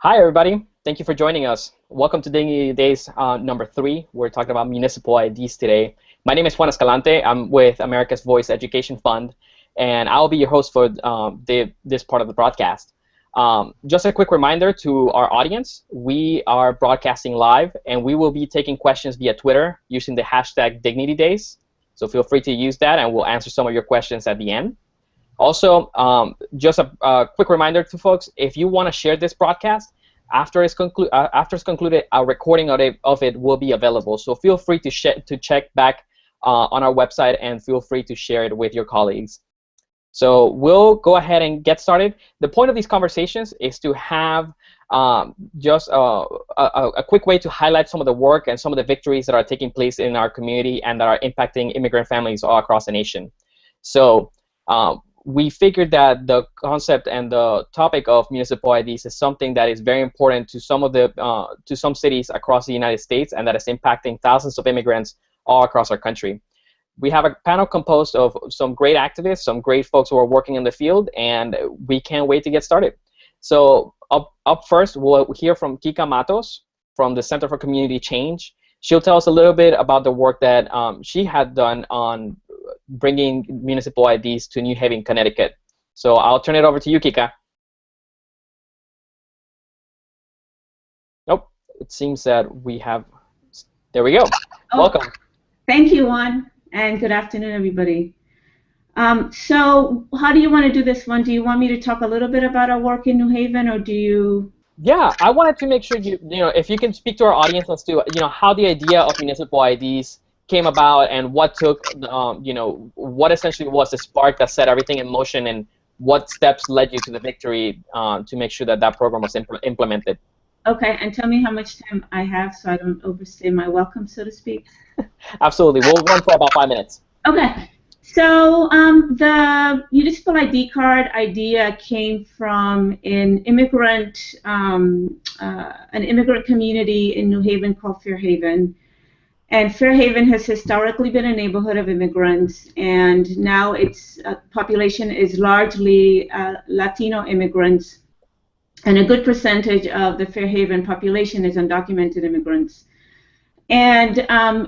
Hi, everybody. Thank you for joining us. Welcome to Dignity Days number 3. We're talking about municipal IDs today. My name is Juan Escalante. I'm with America's Voice Education Fund, and I'll be your host for this part of the broadcast. Just a quick reminder to our audience, we are broadcasting live, and we will be taking questions via Twitter using the hashtag Dignity Days. So feel free to use that, and we'll answer some of your questions at the end. Also, just a quick reminder to folks, if you want to share this broadcast, after it's concluded, a recording of it will be available. So feel free to check back on our website, and feel free to share it with your colleagues. So we'll go ahead and get started. The point of these conversations is to have just a quick way to highlight some of the work and some of the victories that are taking place in our community and that are impacting immigrant families all across the nation. So we figured that the concept and the topic of municipal IDs is something that is very important to some cities across the United States, and that is impacting thousands of immigrants all across our country. We have a panel composed of some great activists, some great folks who are working in the field, and we can't wait to get started. So up first, we'll hear from Kika Matos from the Center for Community Change. She'll tell us a little bit about the work that she had done on bringing municipal IDs to New Haven, Connecticut. So I'll turn it over to you, Kika. Nope, it seems that we have, there we go. Welcome. Thank you, Juan, and good afternoon, everybody. So how do you want to do this one? Do you want me to talk a little bit about our work in New Haven, or do you? Yeah, I wanted to make sure if you can speak to our audience as to how the idea of municipal IDs came about, and what took what essentially was the spark that set everything in motion, and what steps led you to the victory to make sure that that program was implemented. Okay, and tell me how much time I have so I don't overstay my welcome, so to speak. Absolutely, we'll run for about 5 minutes. Okay, so the municipal ID card idea came from an immigrant community in New Haven called Fairhaven. And Fairhaven has historically been a neighborhood of immigrants, and now its population is largely Latino immigrants, and a good percentage of the Fairhaven population is undocumented immigrants. And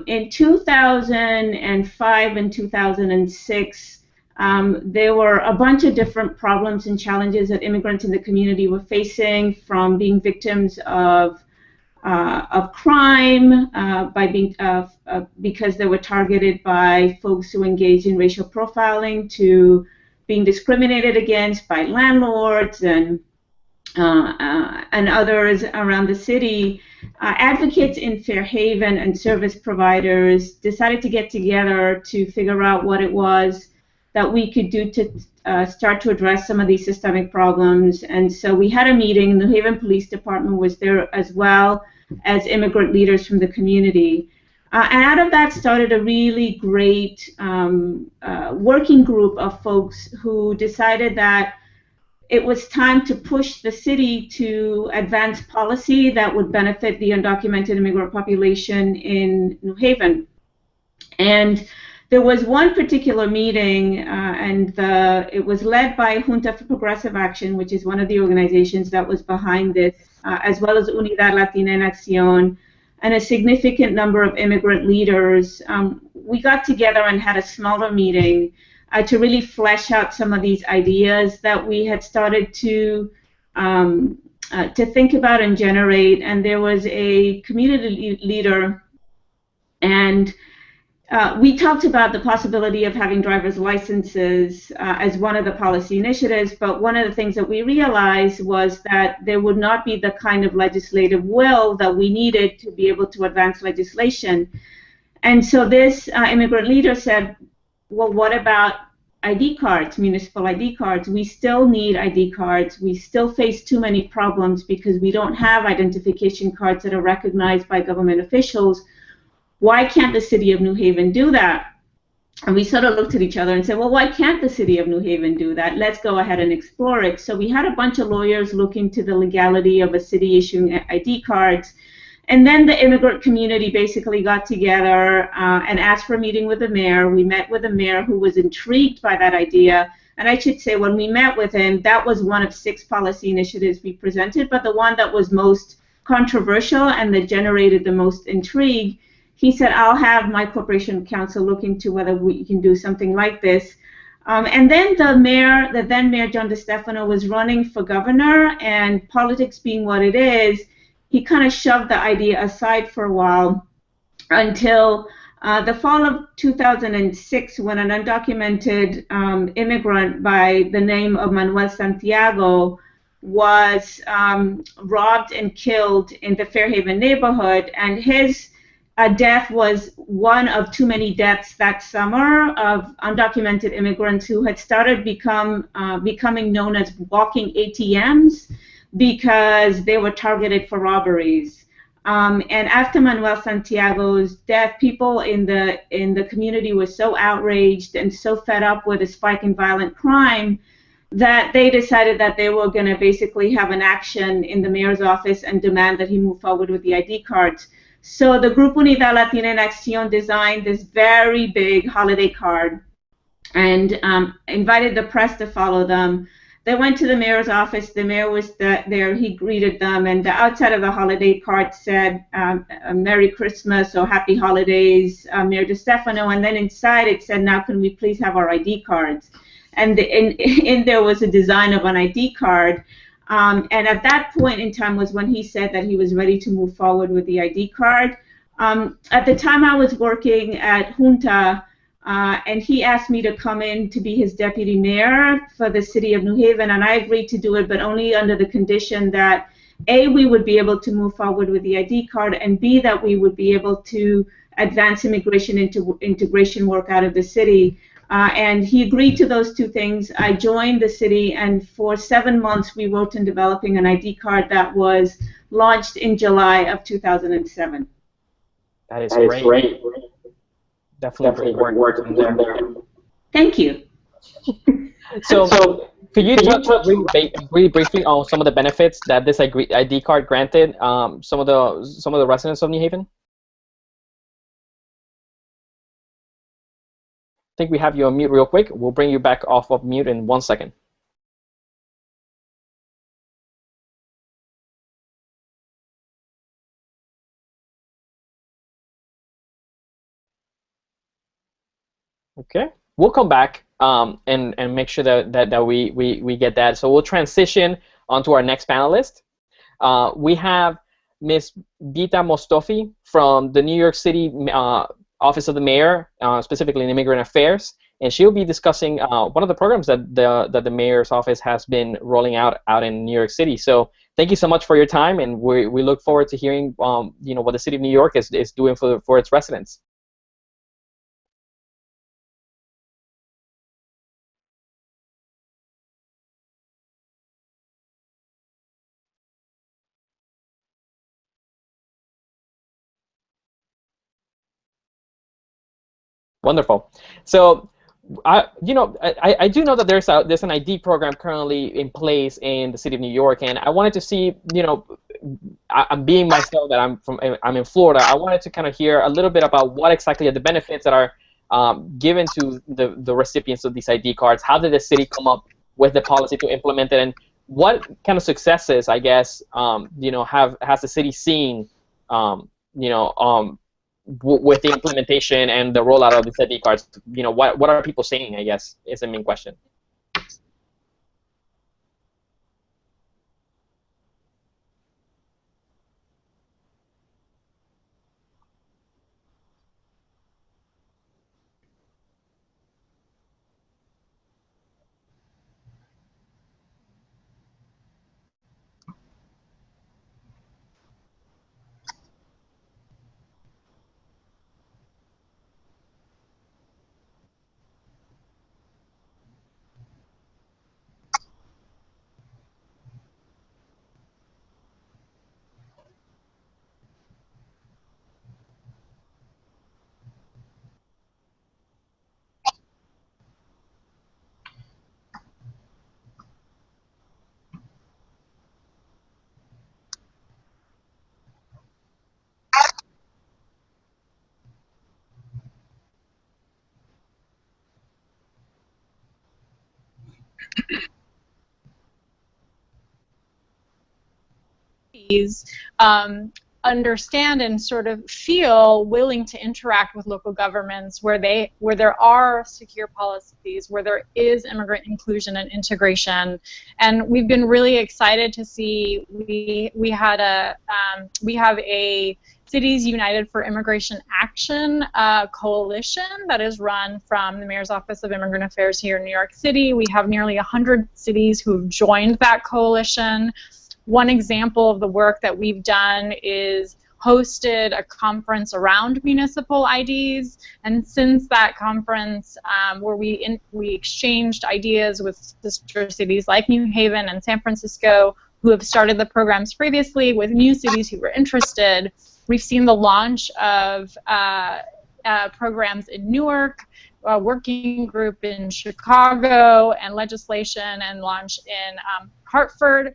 in 2005 and 2006, there were a bunch of different problems and challenges that immigrants in the community were facing, from being victims of crime because they were targeted by folks who engaged in racial profiling, to being discriminated against by landlords and others around the city. Advocates in Fairhaven and service providers decided to get together to figure out what it was that we could do to start to address some of these systemic problems. And so we had a meeting. The New Haven Police Department was there, as well as immigrant leaders from the community. And out of that started a really great working group of folks who decided that it was time to push the city to advance policy that would benefit the undocumented immigrant population in New Haven. And there was one particular meeting, and it was led by Junta for Progressive Action, which is one of the organizations that was behind this, as well as Unidad Latina en Acción, and a significant number of immigrant leaders. We got together and had a smaller meeting to really flesh out some of these ideas that we had started to think about and generate. And there was a community leader, and we talked about the possibility of having driver's licenses as one of the policy initiatives, but one of the things that we realized was that there would not be the kind of legislative will that we needed to be able to advance legislation. And so this immigrant leader said, well, what about ID cards, municipal ID cards? We still need ID cards. We still face too many problems because we don't have identification cards that are recognized by government officials. Why can't the city of New Haven do that? And we sort of looked at each other and said, well, why can't the city of New Haven do that? Let's go ahead and explore it. So we had a bunch of lawyers look into the legality of a city issuing ID cards. And then the immigrant community basically got together and asked for a meeting with the mayor. We met with the mayor, who was intrigued by that idea, And I should say, when we met with him, that was one of 6 policy initiatives we presented, but the one that was most controversial and that generated the most intrigue, he said, I'll have my corporation council look into whether we can do something like this. And then the then mayor, John DeStefano, was running for governor, and politics being what it is, he kind of shoved the idea aside for a while until the fall of 2006, when an undocumented immigrant by the name of Manuel Santiago was robbed and killed in the Fairhaven neighborhood, and his death was one of too many deaths that summer of undocumented immigrants who had started becoming known as walking ATMs because they were targeted for robberies. And after Manuel Santiago's death, people in the community were so outraged and so fed up with the spike in violent crime that they decided that they were going to basically have an action in the mayor's office and demand that he move forward with the ID cards. So the Grupo Unidad Latina en Acción designed this very big holiday card and invited the press to follow them. They went to the mayor's office. The mayor was there. He greeted them, and the outside of the holiday card said Merry Christmas or Happy Holidays, Mayor DeStefano, and then inside it said, now can we please have our ID cards? And in there was a design of an ID card. And at that point in time was when he said that he was ready to move forward with the ID card. At the time I was working at Junta, and he asked me to come in to be his deputy mayor for the city of New Haven, and I agreed to do it, but only under the condition that A, we would be able to move forward with the ID card, and B, that we would be able to advance immigration integration work out of the city. And he agreed to those 2 things. I joined the city, and for 7 months we worked in developing an ID card that was launched in July of 2007. That is great. Definitely great work in there. Thank you. So could you touch really briefly on some of the benefits that this ID card granted some of the residents of New Haven? I think we have you on mute real quick. We'll bring you back off of mute in 1 second. Okay, we'll come back and make sure that we get that. So we'll transition onto our next panelist. We have Ms. Vita Mostofi from the New York City Office of the Mayor, specifically in Immigrant Affairs, and she'll be discussing one of the programs that the mayor's office has been rolling out in New York City. So thank you so much for your time, and we look forward to hearing what the city of New York is doing for its residents. Wonderful. So, I do know that there's an ID program currently in place in the city of New York, and I wanted to see, I'm being myself that I'm in Florida. I wanted to kind of hear a little bit about what exactly are the benefits that are given to the recipients of these ID cards. How did the city come up with the policy to implement it, and what kind of successes, I guess, has the city seen, with the implementation and the rollout of these ID cards? What are people saying, I guess, is the main question. Understand and sort of feel willing to interact with local governments where there are secure policies, where there is immigrant inclusion and integration. And we've been really excited to see we have a Cities United for Immigration Action coalition that is run from the Mayor's Office of Immigrant Affairs here in New York City. We have nearly 100 cities who've joined that coalition. One example of the work that we've done is hosted a conference around municipal IDs, and since that conference where we exchanged ideas with sister cities like New Haven and San Francisco who have started the programs previously with new cities who were interested, we've seen the launch of programs in Newark, a working group in Chicago, and legislation and launch in Hartford,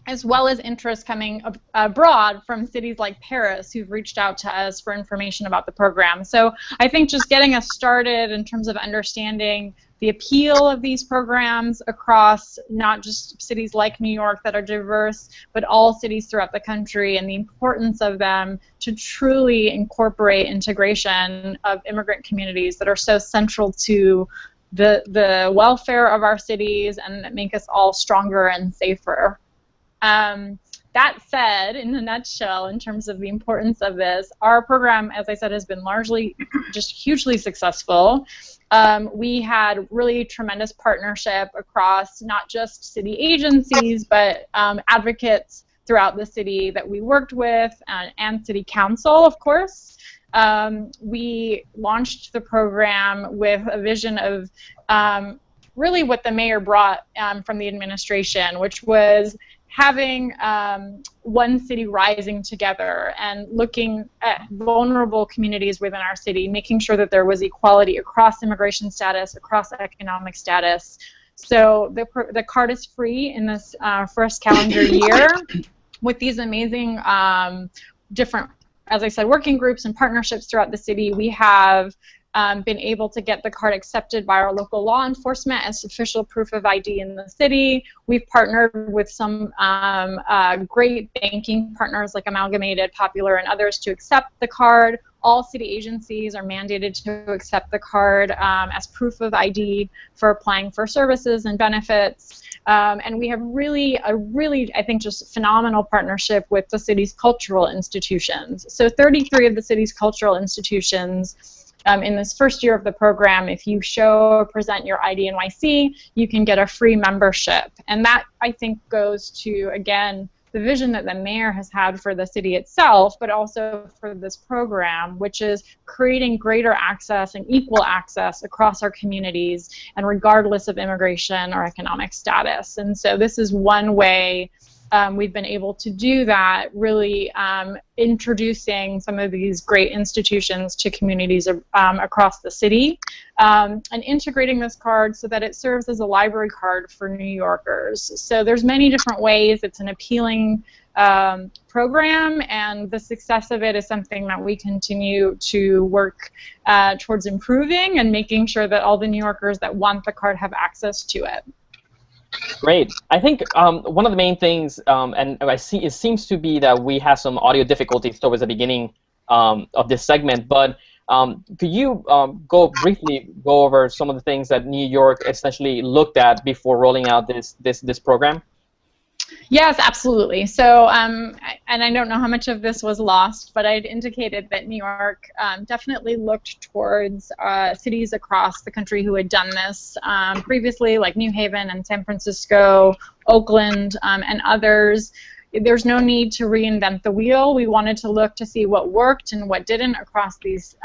as well as interest coming abroad from cities like Paris who've reached out to us for information about the program. So I think just getting us started in terms of understanding the appeal of these programs across not just cities like New York that are diverse, but all cities throughout the country, and the importance of them to truly incorporate integration of immigrant communities that are so central to the welfare of our cities and that make us all stronger and safer. That said, in a nutshell, in terms of the importance of this, our program, as I said, has been largely just hugely successful. We had really tremendous partnership across not just city agencies, but advocates throughout the city that we worked with, and city council, of course. We launched the program with a vision of really what the mayor brought from the administration, which was having one city rising together and looking at vulnerable communities within our city, making sure that there was equality across immigration status, across economic status. So the card is free in this first calendar year with these amazing different, as I said, working groups and partnerships throughout the city. We have been able to get the card accepted by our local law enforcement as official proof of ID in the city. We've partnered with some great banking partners like Amalgamated, Popular, and others to accept the card. All city agencies are mandated to accept the card as proof of ID for applying for services and benefits. And we have really, I think, just phenomenal partnership with the city's cultural institutions. So 33 of the city's cultural institutions in this first year of the program, if you show or present your ID NYC, you can get a free membership. And that, I think, goes to, again, the vision that the mayor has had for the city itself, but also for this program, which is creating greater access and equal access across our communities, and regardless of immigration or economic status. And so this is one way we've been able to do that, really introducing some of these great institutions to communities across the city, and integrating this card so that it serves as a library card for New Yorkers. So there's many different ways. It's an appealing program, and the success of it is something that we continue to work towards improving and making sure that all the New Yorkers that want the card have access to it. Great. I think one of the main things, and I see, it seems to be that we have some audio difficulties towards the beginning of this segment, but could you briefly go over some of the things that New York essentially looked at before rolling out this program? Yes, absolutely. So, and I don't know how much of this was lost, but I'd indicated that New York definitely looked towards cities across the country who had done this previously, like New Haven and San Francisco, Oakland, and others. There's no need to reinvent the wheel. We wanted to look to see what worked and what didn't across these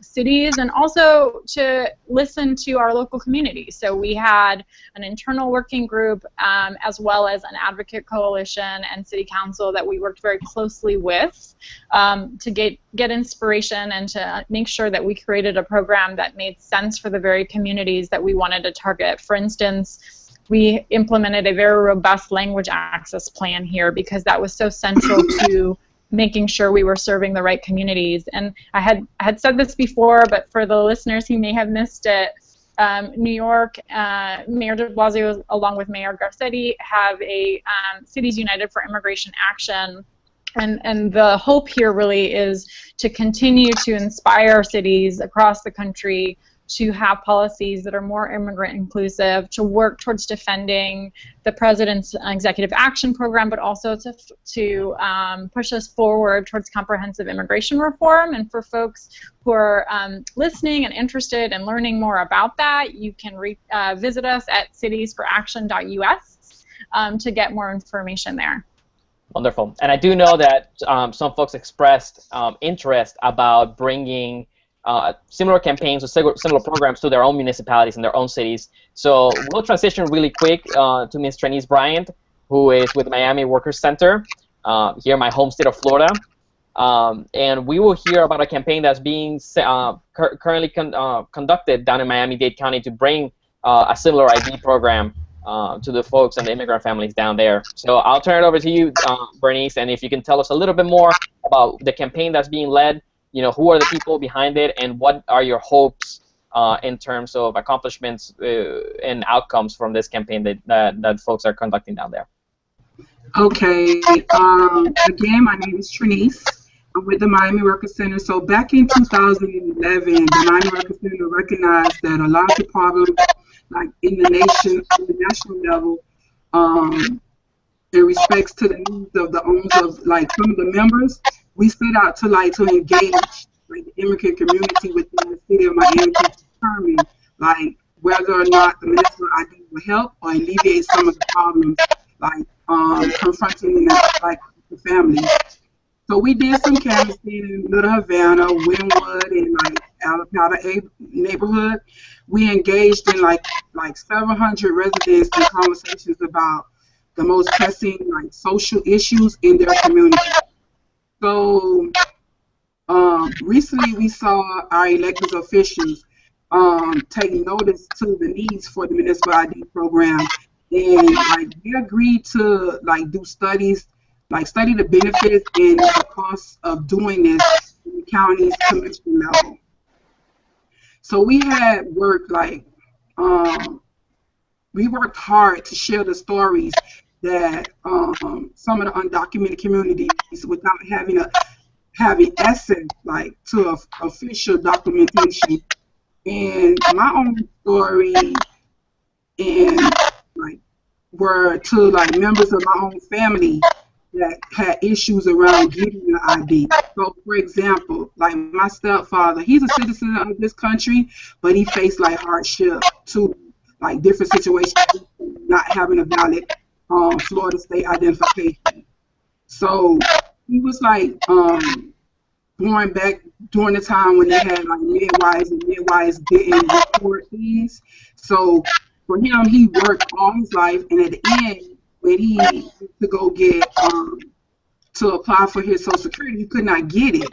cities, and also to listen to our local community. So we had an internal working group as well as an advocate coalition and city council that we worked very closely with to get inspiration and to make sure that we created a program that made sense for the very communities that we wanted to target. For instance, we implemented a very robust language access plan here because that was so central to making sure we were serving the right communities. And I had said this before, but for the listeners who may have missed it, New York, Mayor de Blasio, along with Mayor Garcetti, have a Cities United for Immigration Action. And the hope here really is to continue to inspire cities across the country to have policies that are more immigrant inclusive, to work towards defending the President's Executive Action Program, but also to push us forward towards comprehensive immigration reform. And for folks who are listening and interested in learning more about that, you can visit us at citiesforaction.us to get more information there. Wonderful. And I do know that some folks expressed interest about bringing similar campaigns or similar programs to their own municipalities and their own cities. So we'll transition really quick to Ms. Trinice Bryant, who is with Miami Workers Center here in my home state of Florida. And we will hear about a campaign that's being currently conducted down in Miami-Dade County to bring a similar ID program to the folks and the immigrant families down there. So I'll turn it over to you, Bernice, and if you can tell us a little bit more about the campaign that's being led, you know, who are the people behind it, and what are your hopes in terms of accomplishments and outcomes from this campaign that folks are conducting down there? Okay. Again, my name is Trinice. I'm with the Miami Workers Center. So back in 2011, the Miami Workers Center recognized that a lot of the problems, like in the nation, on the national level, in respects to the needs of the owners of like some of the members, we set out to engage like the immigrant community within the city of Miami to determine like whether or not the municipal ID will help or alleviate some of the problems like confronting like the families. So we did some canvassing in Little Havana, Wynwood, and like Alapata neighborhood. We engaged in like several hundred residents in conversations about the most pressing like social issues in their community. So recently we saw our elected officials take notice to the needs for the municipal ID program, and like they agreed to like do studies, like study the benefits and the costs of doing this in the county's commission level. So we had worked we worked hard to share the stories that some of the undocumented communities, without having access like to official documentation. And my own story and like were to like members of my own family that had issues around getting an ID. So for example, like my stepfather, he's a citizen of this country, but he faced like hardship to like different situations, not having a valid Florida state identification. So he was like going back during the time when they had like midwives, and midwives didn't report things. So for him, he worked all his life, and at the end, when he went to go get to apply for his Social Security, he could not get it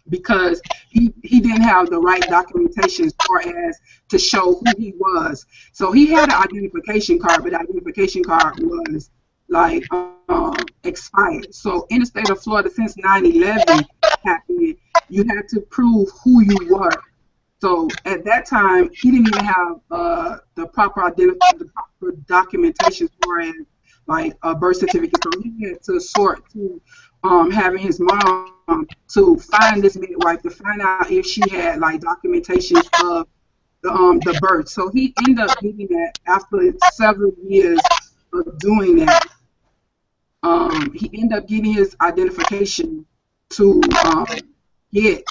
because he didn't have the right documentation as far as to show who he was. So he had an identification card, but the identification card was like expired. So in the state of Florida, since 9/11 happened, you had to prove who you were. So at that time, he didn't even have the proper documentation as far as like a birth certificate. So he had to sort to having his mom to find this midwife to find out if she had like documentation of the birth. So he ended up getting that after several years of doing that. He ended up getting his identification to get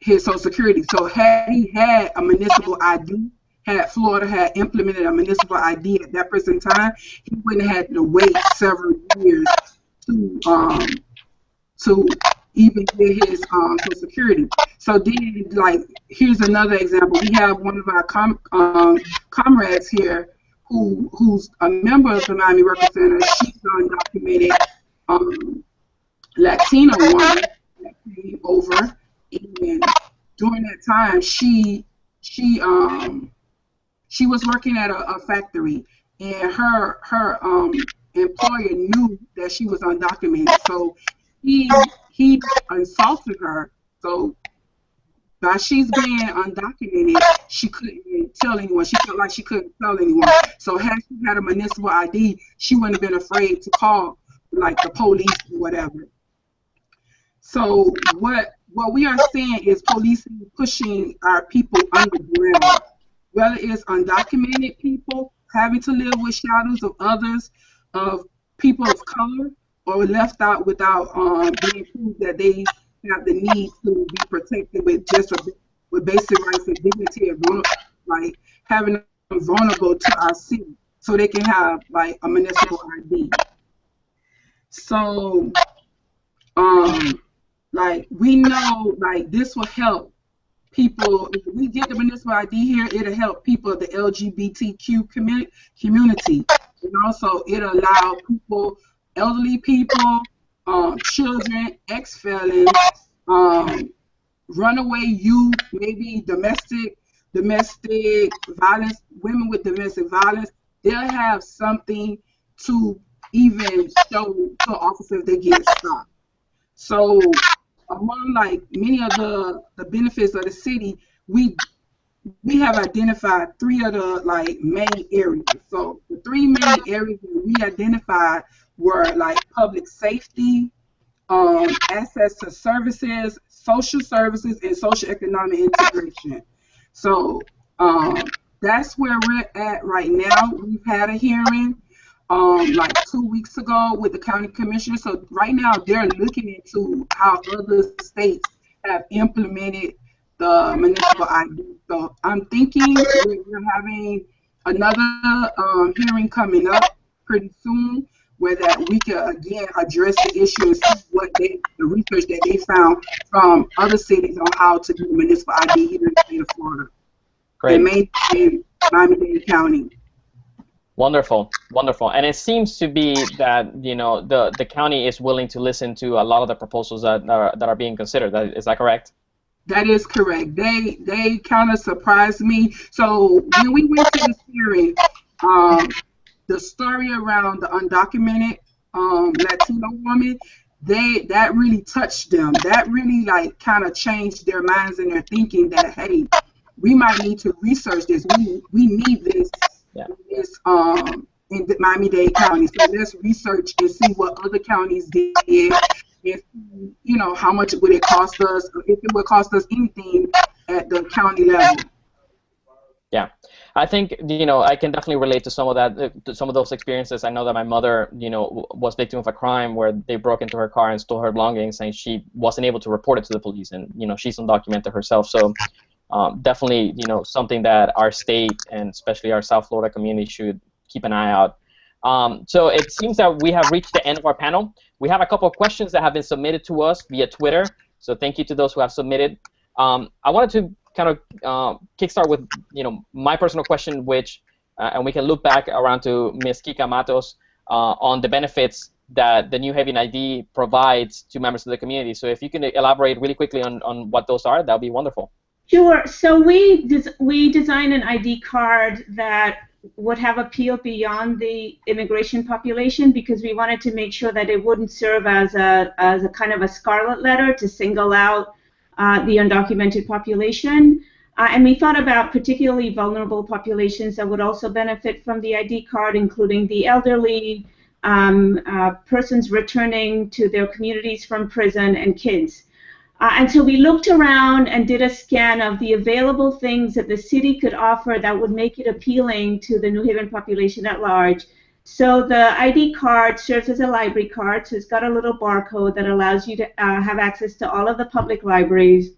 his Social Security. So had he had a municipal ID, had Florida had implemented a municipal ID at that present time, he wouldn't have had to wait several years to even get his Social Security. So then, like, here's another example. We have one of our comrades here who's a member of the Miami Workers Center. She's an undocumented Latina woman that came over, and during that time, she was working at a factory, and her employer knew that she was undocumented, so he insulted her. So by she's being undocumented, she couldn't tell anyone. She felt like she couldn't tell anyone. So had she had a municipal ID, she wouldn't have been afraid to call like the police or whatever. So what we are seeing is policing pushing our people underground, whether it's undocumented people having to live with shadows of others, of people of color, or left out without being proved that they have the need to be protected with with basic rights and dignity, and like having them vulnerable to our city, so they can have like a municipal ID. So, like we know, like this will help people. If we get the municipal ID here, it'll help people of the LGBTQ community, and also it'll allow people, elderly people, children, ex-felons, runaway youth, maybe domestic violence, women with domestic violence. They'll have something to even show to officers if they get stopped. So among like many of the benefits of the city, we have identified 3 of the like main areas. So the 3 main areas that we identified were like public safety, access to services, social services, and social economic integration. So that's where we're at right now. We've had a hearing like 2 weeks ago with the county commissioner. So right now they're looking into how other states have implemented the municipal ID. So I'm thinking we're having another hearing coming up pretty soon, where that we can again address the issue and see what the research that they found from other cities on how to do municipal ID here in the state of Florida. Great. And mainly in Miami-Dade County. Wonderful, wonderful. And it seems to be that the county is willing to listen to a lot of the proposals that are being considered. Is that correct? That is correct. They kind of surprised me. So when we went to this hearing, the story around the undocumented Latino woman, that really touched them. That really like kind of changed their minds and their thinking that, hey, we might need to research this. We need this, in Miami-Dade County. So let's research and see what other counties did, and how much would it cost us, if it would cost us anything at the county level. Yeah, I think I can definitely relate to some of that, to some of those experiences. I know that my mother, was victim of a crime where they broke into her car and stole her belongings, and she wasn't able to report it to the police, and she's undocumented herself. So definitely, something that our state and especially our South Florida community should keep an eye out. So it seems that we have reached the end of our panel. We have a couple of questions that have been submitted to us via Twitter. So thank you to those who have submitted. I wanted to kind of kickstart with my personal question, which and we can loop back around to Ms. Kika Matos on the benefits that the New Haven ID provides to members of the community. So if you can elaborate really quickly on what those are, that would be wonderful. Sure. So we designed an ID card that would have appeal beyond the immigration population, because we wanted to make sure that it wouldn't serve as a kind of a scarlet letter to single out the undocumented population. And we thought about particularly vulnerable populations that would also benefit from the ID card, including the elderly, persons returning to their communities from prison, and kids. And so we looked around and did a scan of the available things that the city could offer that would make it appealing to the New Haven population at large. So the ID card serves as a library card, so it's got a little barcode that allows you to have access to all of the public libraries.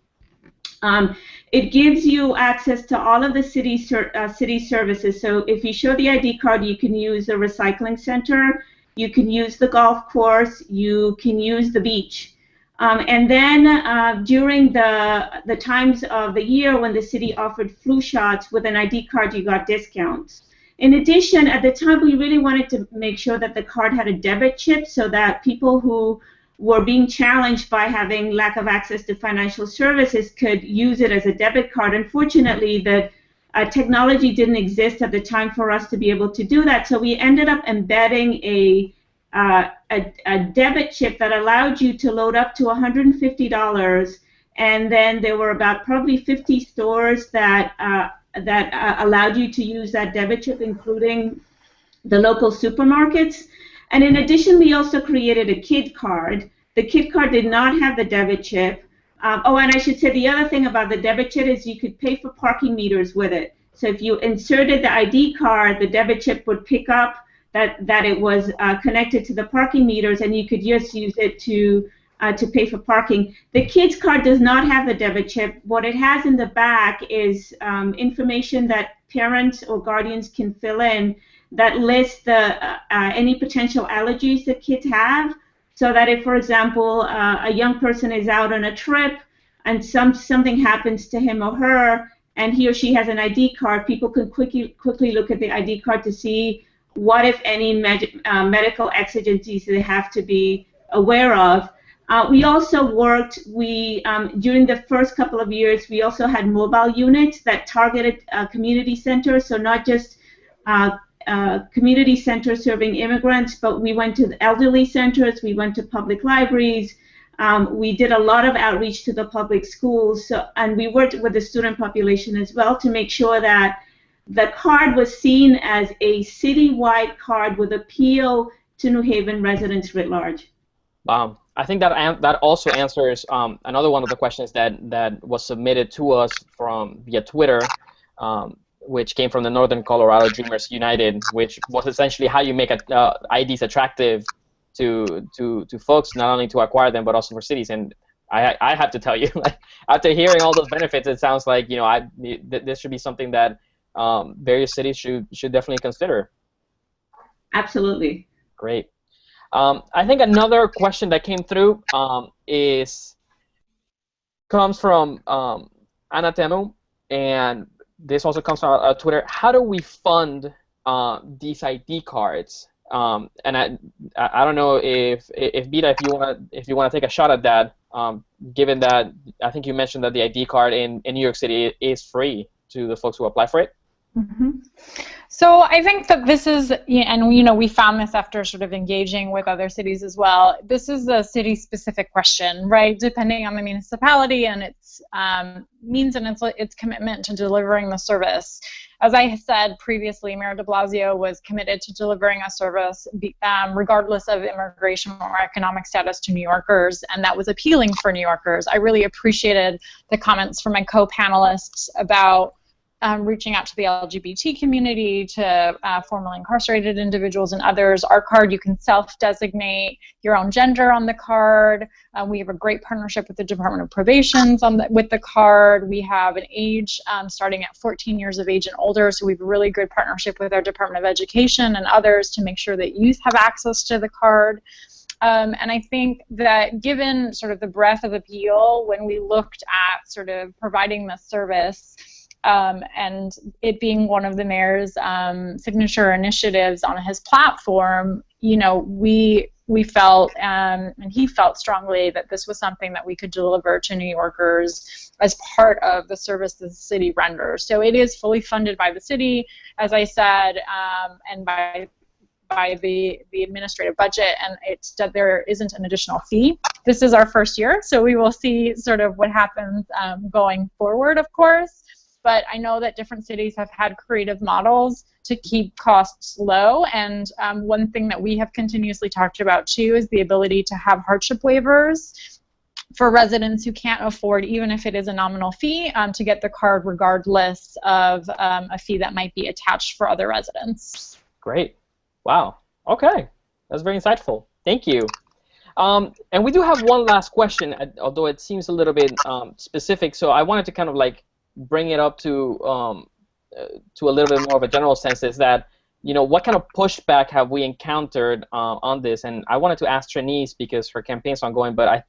It gives you access to all of the city services. So if you show the ID card, you can use the recycling center, you can use the golf course, you can use the beach. And then during the times of the year when the city offered flu shots, with an ID card you got discounts. In addition, at the time we really wanted to make sure that the card had a debit chip, so that people who were being challenged by having lack of access to financial services could use it as a debit card. Unfortunately, the technology didn't exist at the time for us to be able to do that, so we ended up embedding a debit chip that allowed you to load up to $150 and then there were about probably 50 stores that allowed you to use that debit chip, including the local supermarkets. And in addition, we also created a kid card. The kid card did not have the debit chip. Oh, and I should say the other thing about the debit chip is you could pay for parking meters with it. So if you inserted the ID card, the debit chip would pick up that it was connected to the parking meters, and you could just use it to pay for parking. The kids card does not have the debit chip. What it has in the back is information that parents or guardians can fill in that lists the any potential allergies that kids have, so that if, for example, a young person is out on a trip and something happens to him or her, and he or she has an ID card, people can quickly look at the ID card to see what, if any, medical exigencies they have to be aware of. We also worked, during the first couple of years, we also had mobile units that targeted community centers, so not just community centers serving immigrants, but we went to the elderly centers, we went to public libraries, we did a lot of outreach to the public schools, and we worked with the student population as well to make sure that the card was seen as a citywide card with appeal to New Haven residents writ large. I think that also answers another one of the questions that was submitted to us via Twitter, which came from the Northern Colorado Dreamers United, which was essentially how you make IDs attractive to folks, not only to acquire them but also for cities. And I have to tell you, like, after hearing all those benefits, it sounds like this should be something that various cities should definitely consider. Absolutely. Great. I think another question that came through comes from Anna Temu, and this also comes from Twitter. How do we fund these ID cards? And I don't know if Bita, if you want to take a shot at that, given that I think you mentioned that the ID card in New York City is free to the folks who apply for it. Mm-hmm. So I think that this is, and we found this after sort of engaging with other cities as well. This is a city-specific question, right? Depending on the municipality and its means and its commitment to delivering the service. As I said previously, Mayor de Blasio was committed to delivering a service regardless of immigration or economic status to New Yorkers, and that was appealing for New Yorkers. I really appreciated the comments from my co-panelists about reaching out to the LGBT community, to formerly incarcerated individuals and others. Our card, you can self-designate your own gender on the card. We have a great partnership with the Department of Probation with the card. We have an age starting at 14 years of age and older, so we have a really good partnership with our Department of Education and others to make sure that youth have access to the card. And I think that given sort of the breadth of appeal, when we looked at sort of providing this service, and it being one of the mayor's signature initiatives on his platform, we felt, and he felt strongly, that this was something that we could deliver to New Yorkers as part of the service the city renders. So it is fully funded by the city, as I said, and by the administrative budget, and there isn't an additional fee. This is our first year, so we will see sort of what happens going forward, of course. But I know that different cities have had creative models to keep costs low, and one thing that we have continuously talked about too is the ability to have hardship waivers for residents who can't afford, even if it is a nominal fee, to get the card regardless of a fee that might be attached for other residents. Great. Wow. Okay. That's very insightful. Thank you. And we do have one last question, although it seems a little bit specific, so I wanted to kind of like bring it up to a little bit more of a general sense, is that, what kind of pushback have we encountered on this? And I wanted to ask Trinice, because her campaign's ongoing, but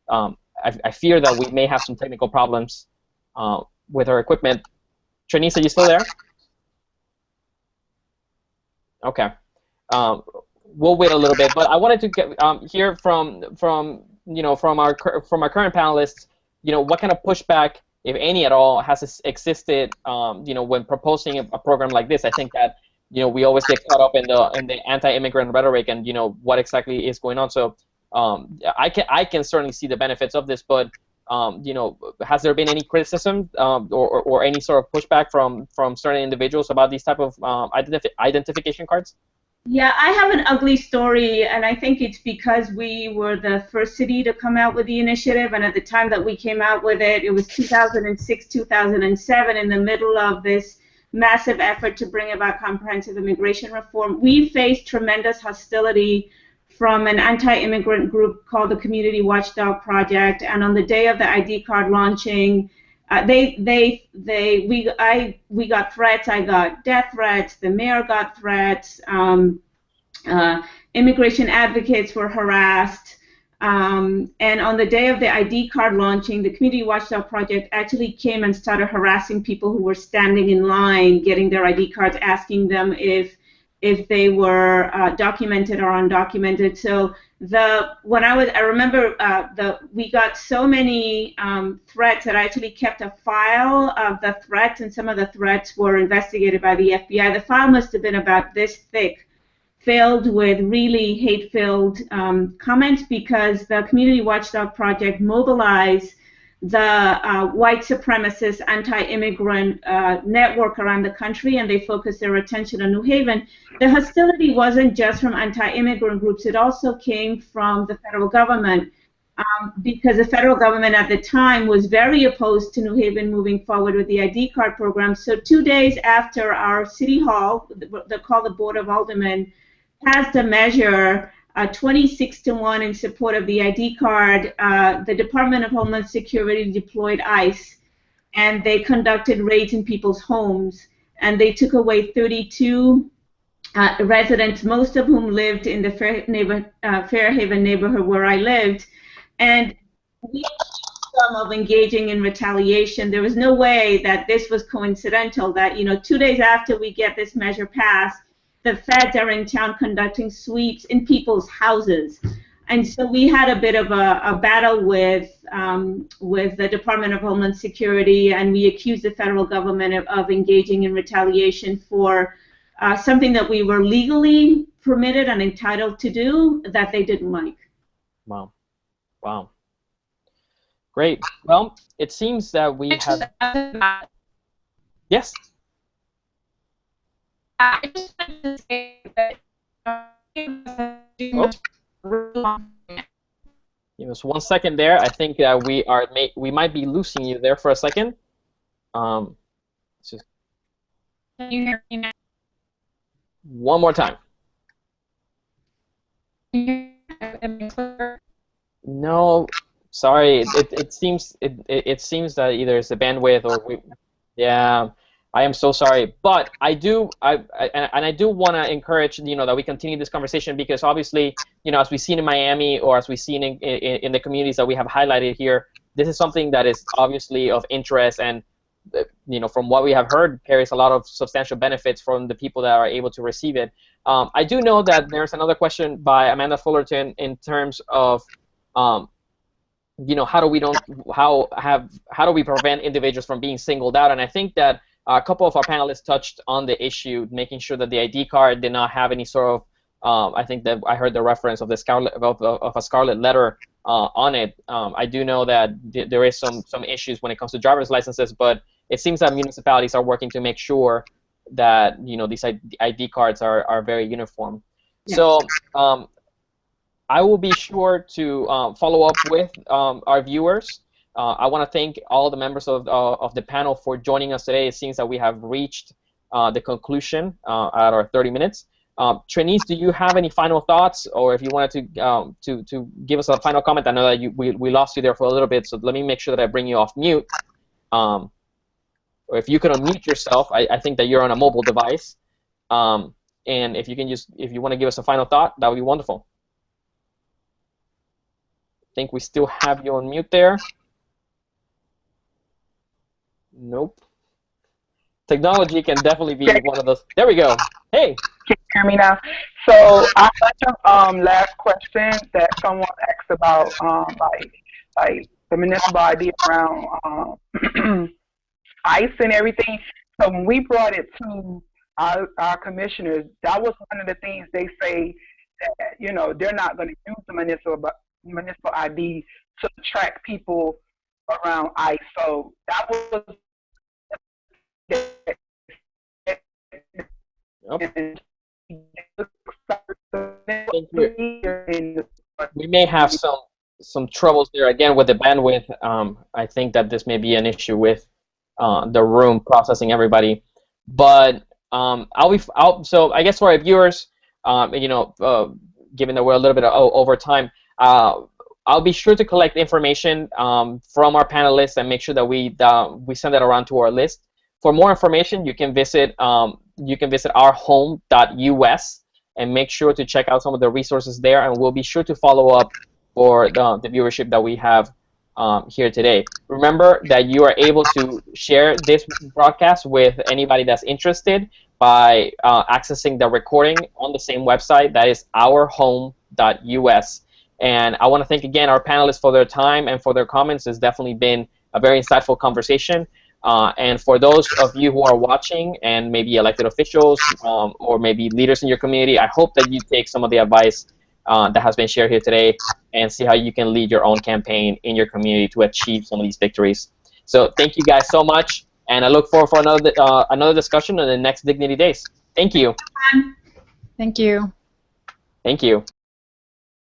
I fear that we may have some technical problems with her equipment. Trinice, are you still there? Okay. We'll wait a little bit, but I wanted to hear from our current panelists, what kind of pushback, if any at all, has existed, when proposing a program like this. I think that, we always get caught up in the anti-immigrant rhetoric and, what exactly is going on. So I can certainly see the benefits of this, but has there been any criticism or any sort of pushback from certain individuals about these type of identification cards? Yeah, I have an ugly story, and I think it's because we were the first city to come out with the initiative, and at the time that we came out with it, it was 2006, 2007, in the middle of this massive effort to bring about comprehensive immigration reform. We faced tremendous hostility from an anti-immigrant group called the Community Watchdog Project, and on the day of the ID card launching, we got threats. I got death threats. The mayor got threats. Immigration advocates were harassed. And on the day of the ID card launching, the Community Watchdog Project actually came and started harassing people who were standing in line, getting their ID cards, asking them if they were documented or undocumented. So I remember we got so many threats that I actually kept a file of the threats, and some of the threats were investigated by the FBI. The file must have been about this thick, filled with really hate-filled comments, because the Community Watchdog Project mobilized the white supremacist anti-immigrant network around the country, and they focused their attention on New Haven. The hostility wasn't just from anti-immigrant groups, it also came from the federal government, because the federal government at the time was very opposed to New Haven moving forward with the ID card program. So 2 days after our city hall, called the Board of Aldermen, passed a measure 26-1 in support of the ID card, the Department of Homeland Security deployed ICE, and they conducted raids in people's homes, and they took away 32 residents, most of whom lived in the Fairhaven neighborhood where I lived, and we accused them of engaging in retaliation. There was no way that this was coincidental, that 2 days after we get this measure passed, the feds are in town conducting sweeps in people's houses. And so we had a bit of a battle with the Department of Homeland Security, and we accused the federal government of engaging in retaliation for something that we were legally permitted and entitled to do that they didn't like. Wow. Wow. Great. Well, it seems that we have... Yes? I just wanted to say that Give us 1 second there. I think we might be losing you there for a second. Just Can you hear me now? one more time. No, sorry. It seems that either it's the bandwidth or yeah. I am so sorry, but I do want to encourage that we continue this conversation, because obviously as we've seen in Miami, or as we've seen in the communities that we have highlighted here, this is something that is obviously of interest, and from what we have heard, carries a lot of substantial benefits from the people that are able to receive it. I do know that there's another question by Amanda Fullerton in terms of how do we prevent individuals from being singled out, and I think that a couple of our panelists touched on the issue, making sure that the ID card did not have any sort of, I think that I heard the reference of the a scarlet letter on it. I do know that there is some issues when it comes to driver's licenses, but it seems that municipalities are working to make sure that these ID cards are very uniform. Yes. So I will be sure to follow up with our viewers. I want to thank all the members of the panel for joining us today. It seems that we have reached the conclusion at our 30 minutes. Trinice, do you have any final thoughts, or if you wanted to give us a final comment? I know that we lost you there for a little bit, so let me make sure that I bring you off mute. Or if you could unmute yourself, I think that you're on a mobile device. And if you want to give us a final thought, that would be wonderful. I think we still have you on mute there. Nope. Technology can definitely be one of those. There we go. Hey. Can you hear me now? So I had a last question that someone asked about, like the municipal ID around ICE and everything. So when we brought it to our commissioners, that was one of the things they say that they're not going to use the municipal ID to attract people around ICE. So that was Yep. Thank you. We may have some troubles there again with the bandwidth. I think that this may be an issue with the room processing everybody, but so I guess for our viewers, given that we're a little bit over time, I'll be sure to collect information from our panelists and make sure that we send that around to our list. For more information, you can visit ourhome.us and make sure to check out some of the resources there, and we'll be sure to follow up for the viewership that we have here today. Remember that you are able to share this broadcast with anybody that's interested by accessing the recording on the same website. That is ourhome.us. And I want to thank again our panelists for their time and for their comments. It's definitely been a very insightful conversation. And for those of you who are watching and maybe elected officials or maybe leaders in your community, I hope that you take some of the advice that has been shared here today and see how you can lead your own campaign in your community to achieve some of these victories. So thank you guys so much, and I look forward for another discussion in the next Dignity Days. Thank you. Thank you. Thank you.